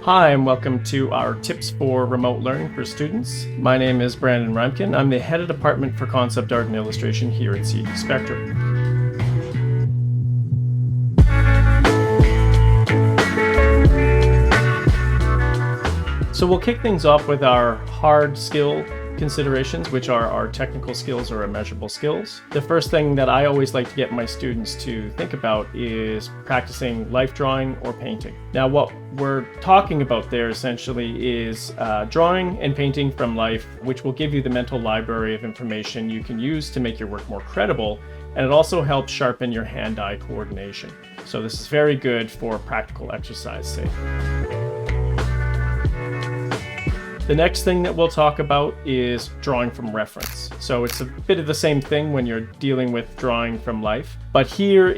Hi, and welcome to our Tips for Remote Learning for Students. My name is Brandon Reimchen. I'm the head of department for concept art and illustration here at CD Spectrum. So we'll kick things off with our hard skill considerations, which are our technical skills or immeasurable skills. The first thing that I always like to get my students to think about is practicing life drawing or painting. Now, what we're talking about there essentially is drawing and painting from life, which will give you the mental library of information you can use to make your work more credible, and it also helps sharpen your hand-eye coordination. So this is very good for practical exercise sake. The next thing that we'll talk about is drawing from reference. So it's a bit of the same thing when you're dealing with drawing from life, but here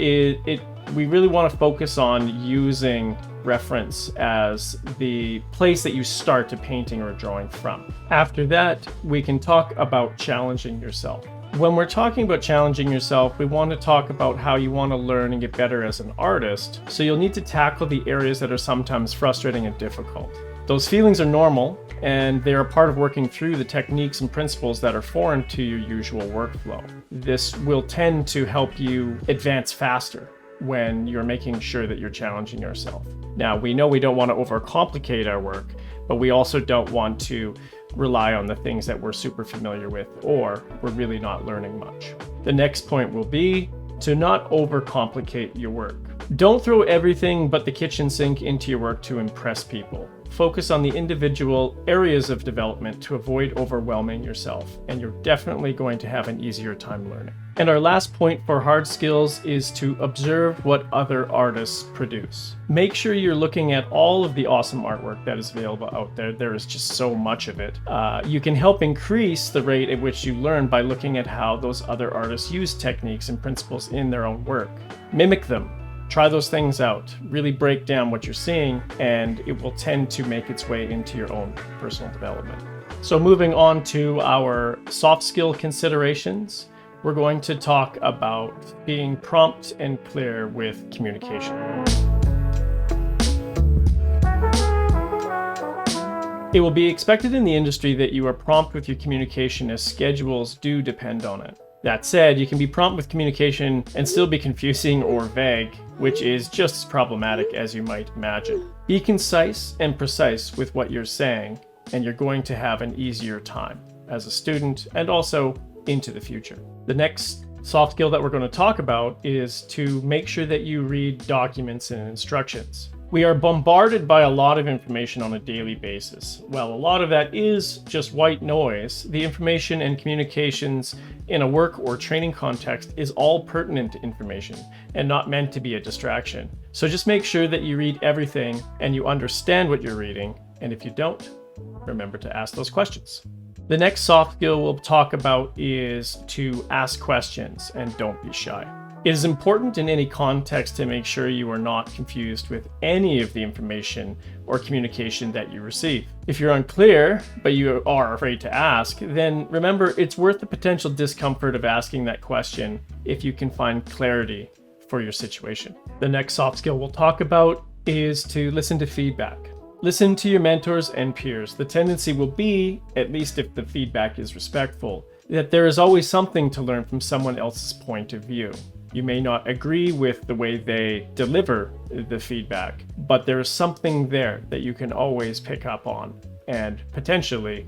we really want to focus on using reference as the place that you start a painting or a drawing from. After that, we can talk about challenging yourself. When we're talking about challenging yourself, we want to talk about how you want to learn and get better as an artist. So you'll need to tackle the areas that are sometimes frustrating and difficult. Those feelings are normal, and they're a part of working through the techniques and principles that are foreign to your usual workflow. This will tend to help you advance faster when you're making sure that you're challenging yourself. Now, we know we don't want to overcomplicate our work, but we also don't want to rely on the things that we're super familiar with or we're really not learning much. The next point will be to not overcomplicate your work. Don't throw everything but the kitchen sink into your work to impress people. Focus on the individual areas of development to avoid overwhelming yourself, and you're definitely going to have an easier time learning. And our last point for hard skills is to observe what other artists produce. Make sure you're looking at all of the awesome artwork that is available out there. There is just so much of it. You can help increase the rate at which you learn by looking at how those other artists use techniques and principles in their own work. Mimic them. Try those things out, really break down what you're seeing, and it will tend to make its way into your own personal development. So moving on to our soft skill considerations, we're going to talk about being prompt and clear with communication. It will be expected in the industry that you are prompt with your communication as schedules do depend on it. That said, you can be prompt with communication and still be confusing or vague, which is just as problematic as you might imagine. Be concise and precise with what you're saying, and you're going to have an easier time as a student and also into the future. The next soft skill that we're going to talk about is to make sure that you read documents and instructions. We are bombarded by a lot of information on a daily basis. While a lot of that is just white noise, the information and communications in a work or training context is all pertinent information and not meant to be a distraction. So just make sure that you read everything and you understand what you're reading. And if you don't, remember to ask those questions. The next soft skill we'll talk about is to ask questions and don't be shy. It is important in any context to make sure you are not confused with any of the information or communication that you receive. If you're unclear, but you are afraid to ask, then remember it's worth the potential discomfort of asking that question if you can find clarity for your situation. The next soft skill we'll talk about is to listen to feedback. Listen to your mentors and peers. The tendency will be, at least if the feedback is respectful, that there is always something to learn from someone else's point of view. You may not agree with the way they deliver the feedback, but there is something there that you can always pick up on and potentially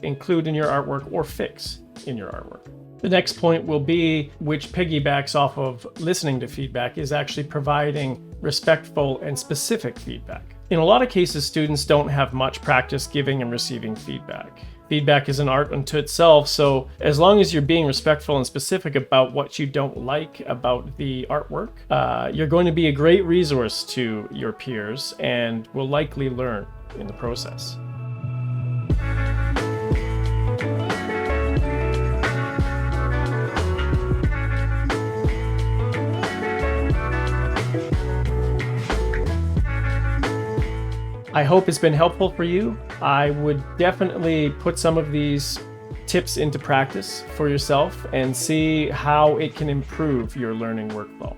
include in your artwork or fix in your artwork. The next point will be, which piggybacks off of listening to feedback, is actually providing respectful and specific feedback. In a lot of cases, students don't have much practice giving and receiving feedback. Feedback is an art unto itself, so as long as you're being respectful and specific about what you don't like about the artwork, you're going to be a great resource to your peers and will likely learn in the process. I hope it's been helpful for you. I would definitely put some of these tips into practice for yourself and see how it can improve your learning workflow.